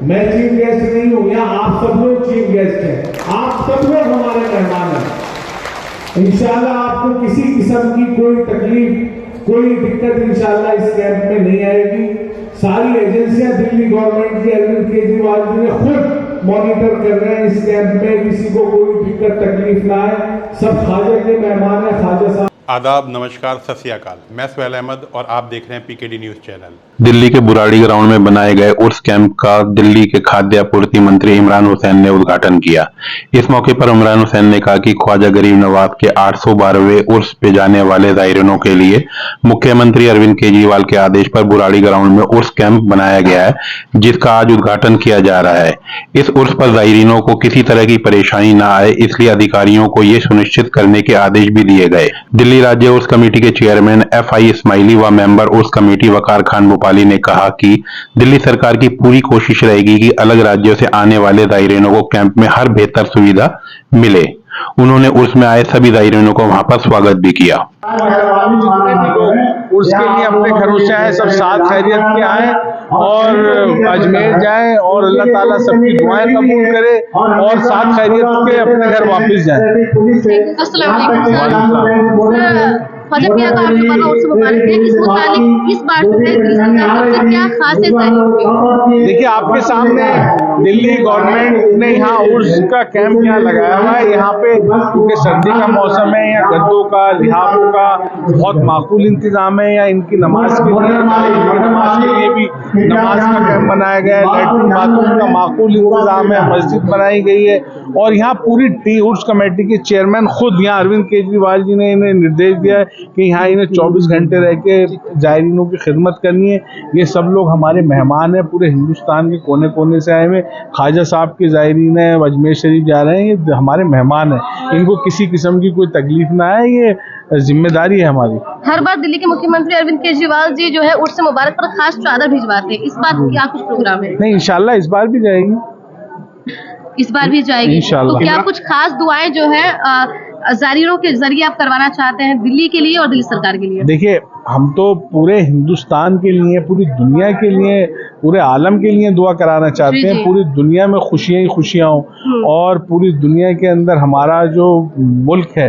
मैं chief guest नहीं हूं, यहाँ आप सब लोग चीफ गेस्ट हैं, आप सब लोग हमारे मेहमान हैं। इंशाल्लाह आपको किसी किस्म की कोई तकलीफ, कोई दिक्कत इंशाल्लाह इस कैंप में नहीं आएगी। सारी एजेंसियां दिल्ली गवर्नमेंट की, अरविंद केजरीवाल जी ने खुद मॉनिटर कर रहे हैं इस कैंप में, किसी को कोई दिक्कत तकलीफ ना आए। सब ख्वाजा के मेहमान है, ख्वाजा साहब। आदाब, नमस्कार, सत श्री अकाल। मैं सुहेल अहमद और आप देख रहे हैं पीकेडी न्यूज चैनल। दिल्ली के बुराड़ी ग्राउंड में बनाए गए उर्स कैंप का दिल्ली के खाद्य आपूर्ति मंत्री इमरान हुसैन ने उद्घाटन किया। इस मौके पर इमरान हुसैन ने कहा कि ख्वाजा गरीब नवाज के 812वें उर्स पे जाने वाले ज़ायरीनों के लिए मुख्यमंत्री अरविंद केजरीवाल के आदेश पर बुराड़ी ग्राउंड में उर्स कैंप बनाया गया है, जिसका आज उद्घाटन किया जा रहा है। इस उर्स पर ज़ायरीनों को किसी तरह की परेशानी न आए, इसलिए अधिकारियों को ये सुनिश्चित करने के आदेश भी दिए गए। दिल्ली राज्य उर्स कमेटी के चेयरमैन FI इस्माइली व मेंबर उर्स कमेटी वकार खान भोपाली ने कहा कि दिल्ली सरकार की पूरी कोशिश रहेगी कि अलग राज्यों से आने वाले ज़ायरीनों को कैंप में हर बेहतर सुविधा मिले। उन्होंने उर्स में आए सभी ज़ायरीनों को वहां पर स्वागत भी किया। उर्स के लिए अपने घरों से आए, सब साथ खैरियत के आए और अजमेर जाएं और अल्लाह ताला सबकी दुआएं कबूल करे और साथ खैरियत के अपने घर वापस जाएं। अस्सलाम वालेकुम। ख्वाजा पिया का आपने बना उर्स मुबारक है, इस मुतालिक इस बार से दिल्ली सरकार से क्या खास है? देखिए, आपके सामने दिल्ली गवर्नमेंट ने यहाँ उर्स का कैंप यहाँ लगाया हुआ है। यहाँ पे क्योंकि सर्दी का मौसम है, यहाँ गद्दों का, लिहाफों का बहुत माकूल इंतजाम है। यहाँ इनकी नमाज के लिए भी नमाज का कैंप बनाया गया है। लैट्रिन बाथरूम का माकूल इंतजाम है, मस्जिद बनाई गई है और यहाँ पूरी उर्स कमेटी के चेयरमैन खुद यहाँ अरविंद केजरीवाल जी ने इन्हें निर्देश दिया है कि यहाँ इन्हें 24 घंटे रह के ज़ायरीनों की खिदमत करनी है। ये सब लोग हमारे मेहमान हैं, पूरे हिंदुस्तान के कोने कोने से आए हुए। ख्वाजा साहब के ज़ायरीन हैं, अजमेर शरीफ जा रहे हैं, ये हमारे मेहमान हैं। इनको किसी किस्म की कोई तकलीफ ना आए, ये जिम्मेदारी है हमारी। हर बार दिल्ली के मुख्यमंत्री अरविंद केजरीवाल जी जो है उर्स मुबारक पर खास चादर भिजवाते हैं, इस बार क्या कुछ प्रोग्राम है? नहीं, इंशाल्लाह इस बार भी जाएगी, इस बार भी जाएगी इंशाल्लाह। तो क्या कुछ खास दुआएं जो है ज़ायरीनों के जरिए आप करवाना चाहते हैं दिल्ली के लिए और दिल्ली सरकार के लिए? देखिए, हम तो पूरे हिंदुस्तान के लिए, पूरी दुनिया के लिए, पूरे आलम के लिए दुआ कराना चाहते हैं। पूरी दुनिया में खुशियां ही खुशियां हों और पूरी दुनिया के अंदर हमारा जो मुल्क है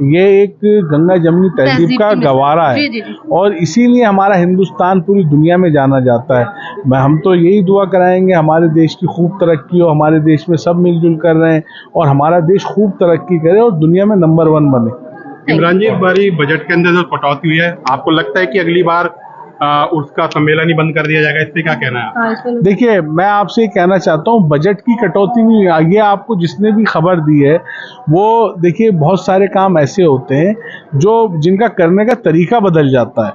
ये एक गंगा जमनी तहजीब का गवारा है और इसीलिए हमारा हिंदुस्तान पूरी दुनिया में जाना जाता है। हम तो यही दुआ कराएंगे हमारे देश की खूब तरक्की हो, हमारे देश में सब मिलजुल कर रहे हैं और हमारा देश खूब तरक्की करे और दुनिया में नंबर 1 बने। इमरान जी, एक बारी बजट के अंदर जो कटौती हुई है, आपको लगता है कि अगली बार उसका सम्मेलन ही बंद कर दिया जाएगा? इस पे क्या कहना है? देखिए, मैं आपसे कहना चाहता हूँ बजट की कटौती नहीं, ये आपको जिसने भी खबर दी है वो देखिए, बहुत सारे काम ऐसे होते हैं जो जिनका करने का तरीका बदल जाता है।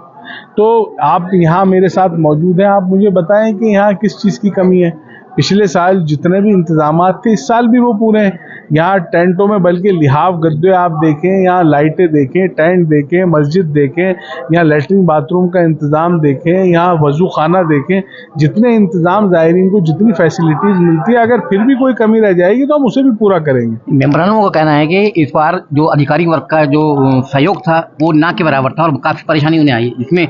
तो आप यहाँ मेरे साथ मौजूद हैं, आप मुझे बताएं कि यहाँ किस चीज़ की कमी है। पिछले साल जितने भी इंतजामात थे इस साल भी वो पूरे हैं। यहाँ टेंटों में बल्कि लिहाफ गद्दे आप देखें, यहाँ लाइटें देखें, टेंट देखें, मस्जिद देखें, यहाँ लैट्रिन बाथरूम का इंतज़ाम देखें, यहाँ वजू खाना देखें, जितने इंतज़ाम ज़ायरीन को जितनी फैसिलिटीज़ मिलती है, अगर फिर भी कोई कमी रह जाएगी तो हम उसे भी पूरा करेंगे। मेंबरानों का कहना है कि इस बार जो आधिकारिक वर्ग का जो सहयोग था वो ना के बराबर था और काफ़ी परेशानी उन्हें आई, जिसमें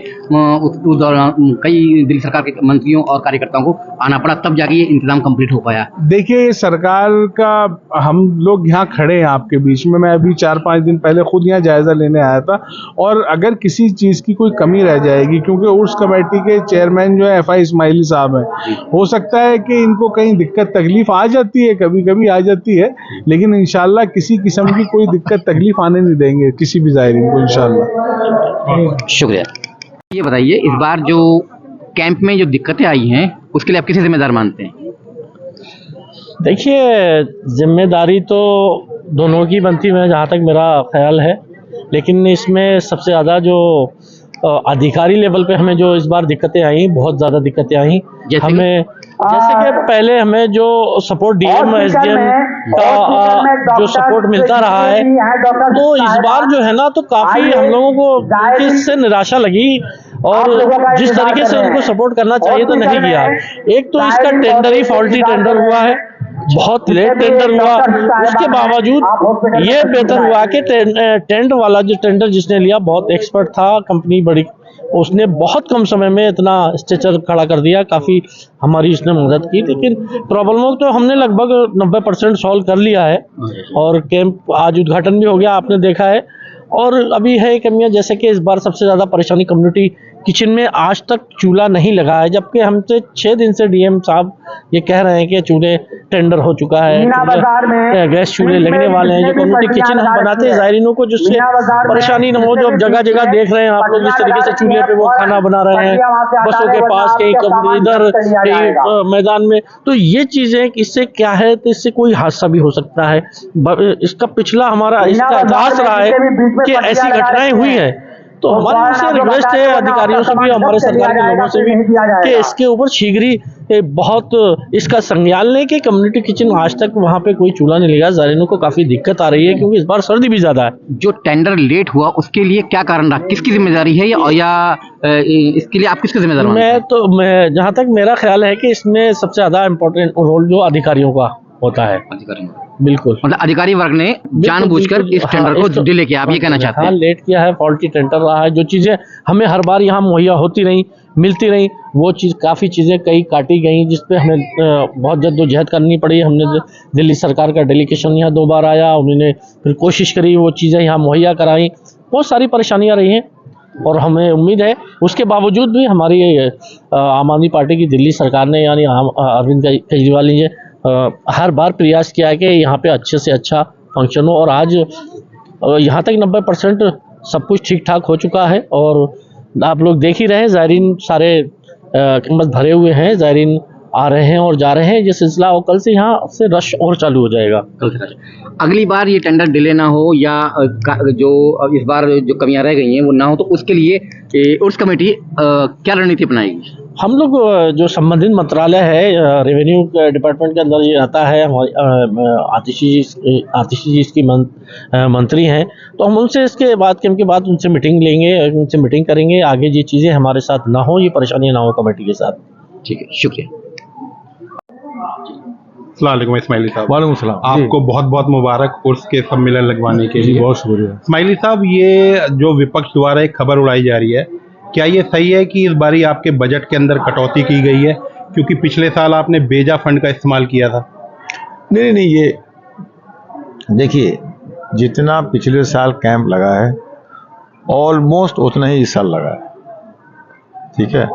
उस दौरान कई दिल्ली सरकार के मंत्रियों और कार्यकर्ताओं को आना पड़ा, तब जाके ये इंतजाम कंप्लीट हो पाया। देखिए, सरकार का हम लोग यहाँ खड़े हैं आपके बीच में। मैं अभी 4-5 दिन पहले खुद यहाँ जायजा लेने आया था और अगर किसी चीज़ की कोई कमी रह जाएगी, क्योंकि उर्स कमेटी के चेयरमैन जो है FI इस्माइली साहब हैं, हो सकता है कि इनको कहीं दिक्कत तकलीफ आ जाती है, कभी कभी आ जाती है, लेकिन इंशाल्लाह किसी किस्म की कोई दिक्कत तकलीफ आने नहीं देंगे किसी भी ज़ायरीन को, इंशाल्लाह। शुक्रिया। ये बताइए, इस बार जो कैंप में जो दिक्कतें आई हैं उसके लिए आप किसे जिम्मेदार मानते हैं? देखिए, जिम्मेदारी तो दोनों की बनती है जहाँ तक मेरा ख्याल है, लेकिन इसमें सबसे ज़्यादा जो अधिकारी लेवल पे हमें जो इस बार दिक्कतें आई, बहुत ज़्यादा दिक्कतें आई हमें। जैसे कि पहले हमें जो सपोर्ट DM SDM का जो सपोर्ट मिलता रहा है, तो इस बार जो है ना तो काफ़ी हम लोगों को इससे निराशा लगी और जिस तरीके से उनको सपोर्ट करना चाहिए तो नहीं किया। एक तो इसका टेंडर ही फॉल्टी टेंडर हुआ है, बहुत लेट टेंडर हुआ, उसके बावजूद ये बेहतर हुआ कि टेंट वाला जो टेंडर जिसने लिया बहुत एक्सपर्ट था, कंपनी बड़ी उसने बहुत कम समय में इतना स्ट्रक्चर खड़ा कर दिया, काफ़ी हमारी उसने मदद की। लेकिन प्रॉब्लमों को तो हमने लगभग 90% सॉल्व कर लिया है और कैंप आज उद्घाटन भी हो गया, आपने देखा है। और अभी है कमियां, जैसे कि इस बार सबसे ज़्यादा परेशानी कम्युनिटी किचन में आज तक चूल्हा नहीं लगा है, जबकि हमसे 6 दिन से डीएम साहब ये कह रहे हैं कि चूल्हे टेंडर हो चुका है, गैस चूल्हे लगने वाले हैं। जो कम्युनिटी किचन हम बनाते हैं ज़ायरीनों को, जिससे परेशानी न हो। जो अब जगह जगह देख रहे हैं आप लोग जिस तरीके से चूल्हे पे वो खाना बना रहे हैं, बसों के पास, कहीं इधर, कहीं मैदान में, तो ये चीज़ें इससे क्या है, तो इससे कोई हादसा भी हो सकता है। इसका पिछला हमारा इसका इतिहास रहा है कि ऐसी घटनाएं हुई हैं। तो हमारी उनसे रिक्वेस्ट है, अधिकारियों से भी, हमारे सरकार के लोगों से भी, कि इसके ऊपर शीघ्र ही बहुत इसका संज्ञान लें कि कम्युनिटी किचन आज तक वहाँ पे कोई चूल्हा नहीं लगा। ज़ायरीनों को काफ़ी दिक्कत आ रही है क्योंकि इस बार सर्दी भी ज़्यादा है। जो टेंडर लेट हुआ उसके लिए क्या कारण रहा, किसकी जिम्मेदारी है, या इसके लिए आप किसकी जिम्मेदार मानते हैं? मैं जहाँ तक मेरा ख्याल है कि इसमें सबसे ज़्यादा इम्पोर्टेंट रोल जो अधिकारियों का होता है। बिल्कुल, मतलब अधिकारी वर्ग ने जानबूझकर इस टेंडर को डिले किया, आप ये कहना चाहते हैं? हाँ, लेट किया है, फॉल्टी टेंडर रहा है। जो चीज़ें हमें हर बार यहाँ मुहैया होती रही, मिलती रही, वो चीज़ काफ़ी चीज़ें कई काटी गई, जिसपे हमें बहुत जद्दोजहद करनी पड़ी। हमने दिल्ली सरकार का डेलीगेशन यहाँ 2 बार आया, उन्होंने फिर कोशिश करी वो चीज़ें यहाँ मुहैया कराई। बहुत सारी परेशानियाँ रही हैं और हमें उम्मीद है उसके बावजूद भी हमारी आम आदमी पार्टी की दिल्ली सरकार ने, यानी अरविंद केजरीवाल जी हर बार प्रयास किया है कि यहाँ पे अच्छे से अच्छा फंक्शन हो। और आज यहाँ तक 90% सब कुछ ठीक ठाक हो चुका है और आप लोग देख ही रहे हैं, ज़ायरीन सारे कीमत भरे हुए हैं, ज़ायरीन आ रहे हैं और जा रहे हैं। ये सिलसिला और कल से यहाँ से रश और चालू हो जाएगा। अगली बार ये टेंडर डिले ना हो, या जो इस बार जो कमियां रह गई हैं वो ना हो, तो उसके लिए उर्स कमेटी क्या रणनीति अपनाएगी? हम लोग जो संबंधित मंत्रालय है, रेवेन्यू डिपार्टमेंट के अंदर ये आता है, आतिशी जी इसकी मंत्री हैं, तो हम उनसे इसके बाद कैंप के बाद उनसे मीटिंग लेंगे, उनसे मीटिंग करेंगे, आगे ये चीज़ें हमारे साथ ना हो, ये परेशानियाँ ना हो कमेटी के साथ। ठीक है, शुक्रिया। अस्सलाम इस्माइली साहब। वालेकुम सलाम। आपको बहुत बहुत मुबारक उर्स के सम्मेलन लगवाने के लिए। बहुत शुक्रिया। इस्माइली साहब, ये जो विपक्ष द्वारा एक खबर उड़ाई जा रही है, क्या ये सही है कि इस बारी आपके बजट के अंदर कटौती की गई है, क्योंकि पिछले साल आपने बेजा फंड का इस्तेमाल किया था? नहीं, ये देखिए, जितना पिछले साल कैंप लगा है ऑलमोस्ट उतना ही इस साल लगा है, ठीक है।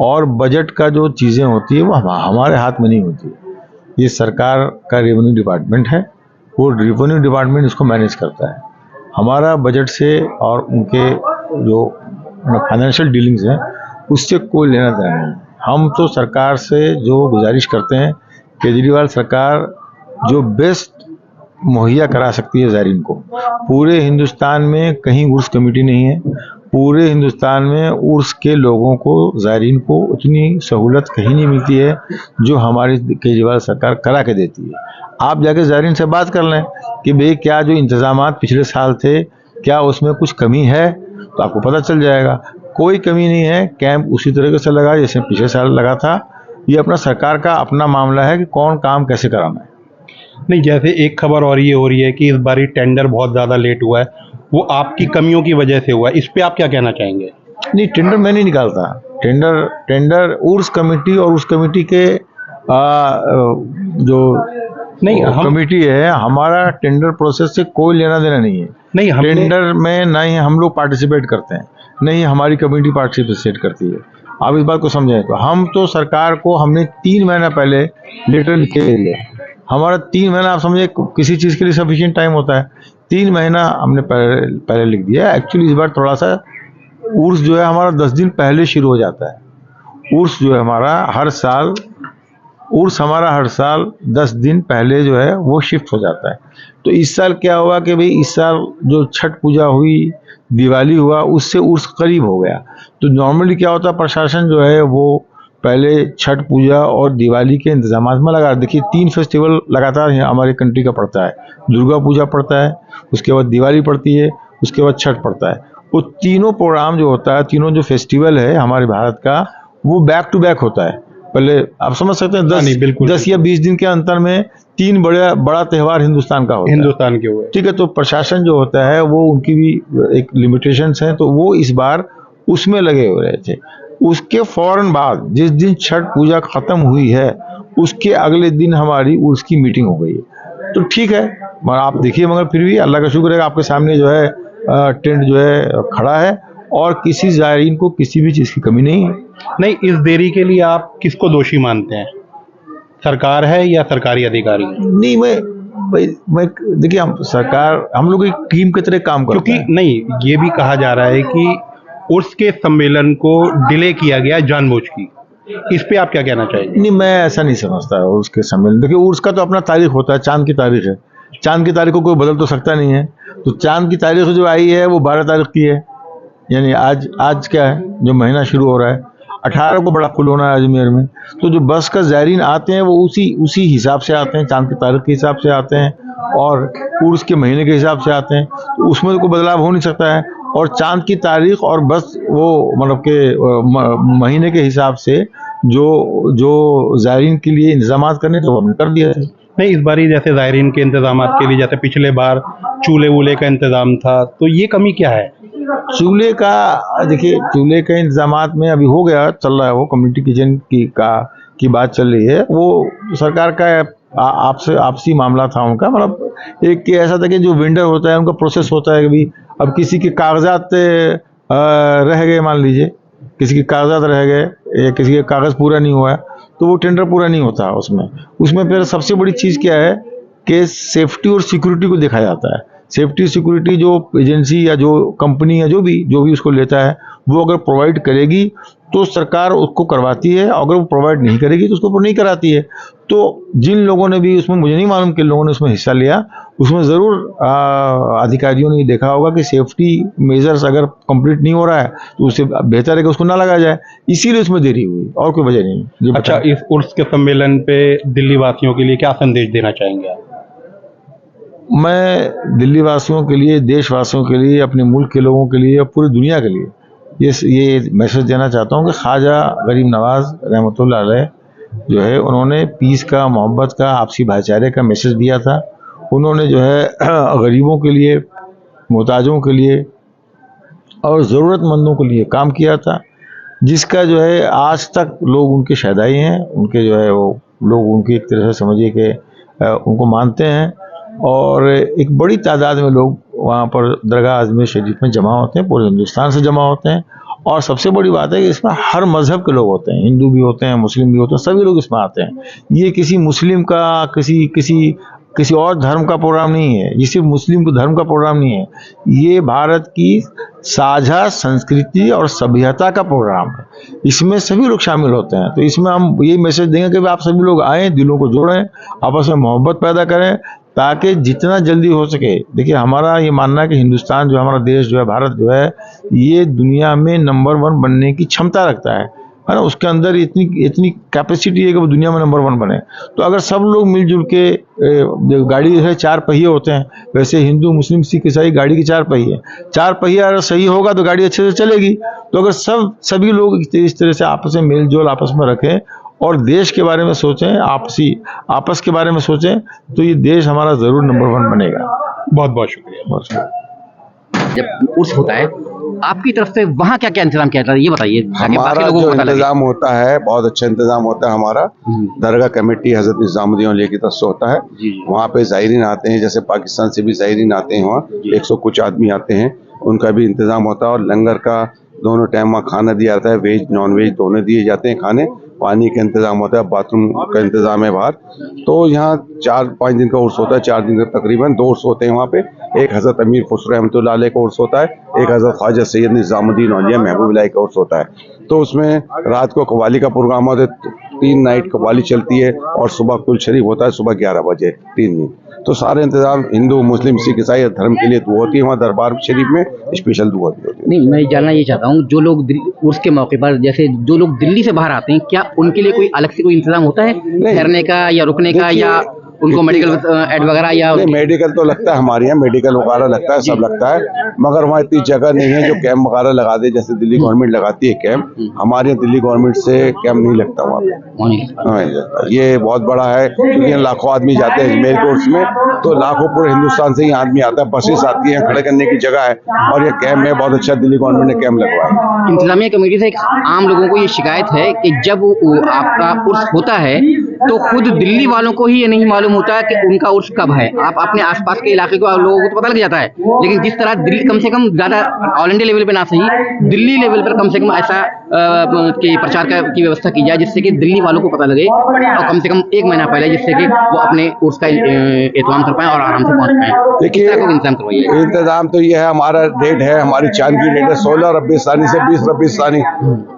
और बजट का जो चीज़ें होती है वो हमारे हाथ में नहीं होती है, ये सरकार का रेवेन्यू डिपार्टमेंट है, वो रेवेन्यू डिपार्टमेंट इसको मैनेज करता है। हमारा बजट से और उनके जो फाइनेंशियल डीलिंग्स हैं उससे कोई लेना देना नहीं। हम तो सरकार से जो गुजारिश करते हैं, केजरीवाल सरकार जो बेस्ट मुहैया करा सकती है ज़ायरीन को। पूरे हिंदुस्तान में कहीं उर्स कमेटी नहीं है, पूरे हिंदुस्तान में उर्स के लोगों को, ज़ायरीन को उतनी सहूलत कहीं नहीं मिलती है जो हमारी केजरीवाल सरकार करा के देती है। आप जाके ज़ायरीन से बात कर लें कि भाई क्या जो इंतज़ामात पिछले साल थे, क्या उसमें कुछ कमी है, तो आपको पता चल जाएगा। कोई कमी नहीं है, कैंप उसी तरीके से लगा जैसे पिछले साल लगा था। ये अपना सरकार का अपना मामला है कि कौन काम कैसे कराना है। नहीं, जैसे एक खबर और ये हो रही है कि इस बारी टेंडर बहुत ज़्यादा लेट हुआ है, वो आपकी कमियों की वजह से हुआ है, इस पे आप क्या कहना चाहेंगे? नहीं, टेंडर मैं नहीं निकालता। टेंडर उर्स कमेटी और उस कमेटी के जो नहीं कमेटी है, हमारा टेंडर प्रोसेस से कोई लेना देना नहीं है। नहीं, टेंडर में ना ही हम लोग पार्टिसिपेट करते हैं, नहीं हमारी कमेटी पार्टिसिपेट करती है। आप इस बात को समझें। तो हम तो सरकार को हमने 3 महीना पहले लेटर लिखे दिए। हमारा 3 महीना, आप समझे, किसी चीज़ के लिए सफिशिएंट टाइम होता है। 3 महीना हमने पहले लिख दिया। एक्चुअली इस बार थोड़ा सा उर्स जो है हमारा 10 दिन पहले शुरू हो जाता है। उर्स जो है हमारा हर साल 10 दिन पहले जो है वो शिफ्ट हो जाता है। तो इस साल क्या हुआ कि भाई इस साल जो छठ पूजा हुई, दिवाली हुआ, उससे उर्स करीब हो गया। तो नॉर्मली क्या होता है, प्रशासन जो है वो पहले छठ पूजा और दिवाली के इंतजामात में लगा। देखिए 3 फेस्टिवल लगातार हमारे कंट्री का पड़ता है। दुर्गा पूजा पड़ता है, उसके बाद दिवाली पड़ती है, उसके बाद छठ पड़ता है। वो तीनों प्रोग्राम जो होता है, तीनों जो फेस्टिवल है हमारे भारत का, वो बैक टू बैक होता है। पहले आप समझ सकते हैं 10 या 20 दिन के अंतर में 3 बड़ा त्यौहार हिंदुस्तान का होता है, हिंदुस्तान के हुए। ठीक है। तो प्रशासन जो होता है वो उनकी भी एक लिमिटेशंस हैं, तो वो इस बार उसमें लगे हुए रहे थे। उसके फौरन बाद जिस दिन छठ पूजा खत्म हुई है उसके अगले दिन हमारी उर्स की मीटिंग हो गई है। तो ठीक है, मगर आप देखिए, मगर फिर भी अल्लाह का शुक्र है आपके सामने जो है टेंट जो है खड़ा है और किसी ज़ायरीन को किसी भी चीज़ की कमी नहीं है। नहीं, इस देरी के लिए आप किसको दोषी मानते हैं, सरकार है या सरकारी अधिकारी? नहीं, मैं देखिए, हम लोग एक टीम की तरह काम करते क्योंकि हैं। नहीं, ये भी कहा जा रहा है कि उर्स के सम्मेलन को डिले किया गया जानबूझ की, इस पे आप क्या कहना चाहेंगे? नहीं, मैं ऐसा नहीं समझता उर्स के सम्मेलन। देखिए, उर्स का तो अपना तारीख होता है, चांद की तारीख है, चांद की तारीख को कोई बदल तो सकता नहीं है। तो चांद की तारीख जो आई है वो 12 तारीख की है, यानी आज क्या है, जो महीना शुरू हो रहा है 18 को बड़ा खुल होना है अजमेर में। तो जो बस का ज़ायरीन आते हैं वो उसी हिसाब से आते हैं, चांद की तारीख के हिसाब से आते हैं और उर्स के महीने के हिसाब से आते हैं। तो उसमें तो कोई बदलाव हो नहीं सकता है। और चांद की तारीख और बस वो मतलब के महीने के हिसाब से जो ज़ायरीन के लिए इंतजाम करने तो हमने कर दिया है। नहीं, इस बारी जैसे ज़ायरीन के इंतजाम के लिए जैसे पिछले बार चूल्हे वूल्हे का इंतजाम था, तो ये कमी क्या है? चूल्हे का, देखिए, चूल्हे के इंतजामात में अभी हो गया, चल रहा है, वो कम्युनिटी किचन की बात चल रही है। वो सरकार का आपसी मामला था उनका, मतलब एक ऐसा था कि जो वेंडर होता है उनका प्रोसेस होता है कि भाई अब किसी के कागजात रह गए, मान लीजिए किसी के कागजात रह गए या किसी के कागज़ पूरा नहीं हुआ है तो वो टेंडर पूरा नहीं होता उसमें फिर सबसे बड़ी चीज़ क्या है कि सेफ्टी और सिक्योरिटी को देखा जाता है। सेफ्टी सिक्योरिटी जो एजेंसी या जो कंपनी या जो भी उसको लेता है वो अगर प्रोवाइड करेगी तो सरकार उसको करवाती है, अगर वो प्रोवाइड नहीं करेगी तो उसको नहीं कराती है। तो जिन लोगों ने भी उसमें, मुझे नहीं मालूम किन लोगों ने उसमें हिस्सा लिया, उसमें ज़रूर अधिकारियों ने देखा होगा कि सेफ्टी मेजर्स अगर कंप्लीट नहीं हो रहा है तो उससे बेहतर है कि उसको ना लगाया जाए, इसीलिए उसमें देरी हुई और कोई वजह नहीं। अच्छा, इस उर्स के सम्मेलन पे दिल्ली वासियों के लिए क्या संदेश देना चाहेंगे आप? मैं दिल्ली वासियों के लिए, देशवासियों के लिए, अपने मुल्क के लोगों के लिए और पूरी दुनिया के लिए ये मैसेज देना चाहता हूँ कि ख्वाजा गरीब नवाज रहमतुल्लाह अलैह जो है उन्होंने पीस का, मोहब्बत का, आपसी भाईचारे का मैसेज दिया था। उन्होंने जो है गरीबों के लिए, मोहताजों के लिए और ज़रूरतमंदों के लिए काम किया था, जिसका जो है आज तक लोग उनके शहदाई हैं, उनके जो है वो लोग उनकी एक तरह से समझिए कि उनको मानते हैं। और एक बड़ी तादाद में लोग वहाँ पर दरगाह अजमेर शरीफ में जमा होते हैं, पूरे हिंदुस्तान से जमा होते हैं। और सबसे बड़ी बात है कि इसमें हर मज़हब के लोग होते हैं, हिंदू भी होते हैं, मुस्लिम भी होते हैं, सभी लोग इसमें आते हैं। ये किसी मुस्लिम का, किसी और धर्म का प्रोग्राम नहीं है, ये सिर्फ मुस्लिम के धर्म का प्रोग्राम नहीं है, ये भारत की साझा संस्कृति और सभ्यता का प्रोग्राम है। इसमें सभी लोग शामिल होते हैं। तो इसमें हम ये मैसेज देंगे कि आप सभी लोग आएँ, दिलों को जोड़ें, आपस में मोहब्बत पैदा करें, ताकि जितना जल्दी हो सके। देखिए, हमारा ये मानना है कि हिंदुस्तान जो हमारा देश जो है, भारत जो है, ये दुनिया में नंबर 1 बनने की क्षमता रखता है ना। उसके अंदर इतनी कैपेसिटी है कि वो दुनिया में नंबर 1 बने। तो अगर सब लोग मिलजुल के, गाड़ी है 4 पहिए होते हैं, वैसे हिंदू, मुस्लिम, सिख, ईसाई गाड़ी के 4 पहिए, 4 पहिया अगर सही होगा तो गाड़ी अच्छे से चलेगी। तो अगर सभी लोग इस तरह से आपस में मेल जोल आपस में रखें और देश के बारे में सोचें, आपस के बारे में सोचें, तो ये देश हमारा ज़रूर नंबर 1 बनेगा। बहुत बहुत शुक्रिया। बहुत शुक्रिया। जब उर्स होता है आपकी तरफ से वहाँ क्या क्या इंतजाम किया जाता है, ये बताइए ताकि बाकी हमारा लोगों को जो पता लगे। इंतजाम होता है बहुत अच्छा इंतजाम होता है हमारा। दरगाह कमेटी हजरत निजामुद्दीन औलिया की तरफ से होता है। वहाँ पे ज़ायरीन आते हैं, जैसे पाकिस्तान से भी ज़ायरीन आते हैं, वहाँ 100 कुछ आदमी आते हैं, उनका भी इंतजाम होता है। और लंगर का दोनों टाइम वहाँ खाना दिया जाता है, वेज नॉन वेज दोनों दिए जाते हैं खाने। पानी का इंतजाम होता है, बाथरूम का इंतजाम है बाहर। तो यहाँ 4-5 दिन का उर्स होता है, 4 दिन का तकरीबन 2 उर्स होते हैं वहाँ पे। एक हज़रत अमीर खुसरो रहमतुल्लाह अलैह का उर्स होता है, एक हज़रत ख्वाजा सैयद निज़ामुद्दीन औलिया महबूब इलाही का उर्स होता है। तो उसमें रात को कव्वाली का प्रोग्राम होता है, 3 नाइट कव्वाली चलती है और सुबह कुल शरीफ होता है, सुबह 11 बजे 3 दिन। तो सारे इंतजाम हिंदू, मुस्लिम, सिख, ईसाई धर्म के लिए दुआ होती है वहाँ दरबार शरीफ में, स्पेशल दुआ भी होती है। नहीं, मैं जानना ये चाहता हूँ, जो लोग उर्स के मौके पर, जैसे जो लोग दिल्ली से बाहर आते हैं, क्या उनके लिए कोई अलग से कोई इंतजाम होता है ठहरने का या रुकने का, या उनको मेडिकल एड वगैरह या नहीं, मेडिकल तो लगता है हमारे यहाँ, मेडिकल वगैरह लगता है, सब लगता है, मगर वहाँ इतनी जगह नहीं है जो कैंप वगैरह लगा दे, जैसे दिल्ली गवर्नमेंट लगाती है कैंप। हमारे यहाँ दिल्ली गवर्नमेंट से कैंप नहीं लगता वहाँ पे। हाँ, ये बहुत बड़ा है, क्योंकि यहाँ लाखों आदमी जाते हैं अजमेर कोर्स में, तो लाखों पूरे हिंदुस्तान से ही आदमी आता है, बसेस आती है, खड़े करने की जगह है, और ये कैंप है बहुत अच्छा, दिल्ली गवर्नमेंट ने कैंप लगवाया। इंतजामिया कमेटी से आम लोगों को ये शिकायत है कि जब आपका उर्स होता है तो खुद दिल्ली वालों को ही ये नहीं मालूम होता है कि उनका उर्स कब है। आप अपने आसपास के इलाके को लोगों को तो पता लग जाता है, लेकिन जिस तरह दिल्ली कम से कम ज्यादा ऑल इंडिया लेवल पे ना सही, दिल्ली लेवल पर कम से कम ऐसा कि प्रचार की व्यवस्था की जाए जिससे कि दिल्ली वालों को पता लगे, और कम से कम 1 महीना पहले, जिससे कि वो अपने उर्स का एहतमाम कर पाए और आराम से पहुंच पाए। देखिए, इंतजाम करवाइए। इंतजाम तो ये है, हमारा डेट है, हमारी चांद की डेट है 16 रबी सानी से 20 रबी सानी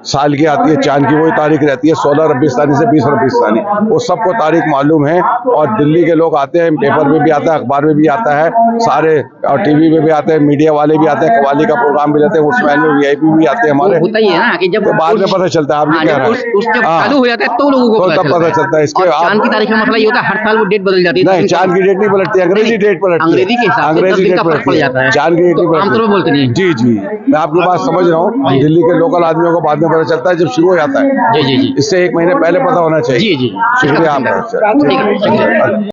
साल की आती है, चांद की वही तारीख रहती है 16 रबी सानी से 20 रबी सानी, वो सबको तारीख मालूम है। और दिल्ली के लोग आते हैं, पेपर में भी आता है, अखबार में भी आता है सारे, और टीवी में भी आते हैं, मीडिया वाले भी आते हैं, कव्वाली का प्रोग्राम भी रहते हैं, उसमें VIP भी आते हैं हमारे। होता ही है ना कि जब तो बाद में पता चलता है, आप ये कह रहे हैं चालू हो जाता है तो लोगों को पता चलता है। इसके चांद की तारीख में मसला ये होता है, हर साल वो डेट बदल जाती है। नहीं, चांद की डेट नहीं पलटती, अंग्रेजी डेट पलटती है, अंग्रेजी के हिसाब से अंग्रेजी डेट फर्क पड़ जाता है, चांद की डेट नहीं आमतौर पर बोलते नहीं। जी, मैं आपकी बात समझ रहा हूँ। दिल्ली के लोकल आदमियों को बाद में पता चलता है जब शुरू हो जाता है। जी। इससे 1 महीने पहले पता होना चाहिए। जी। शुक्रिया आपका।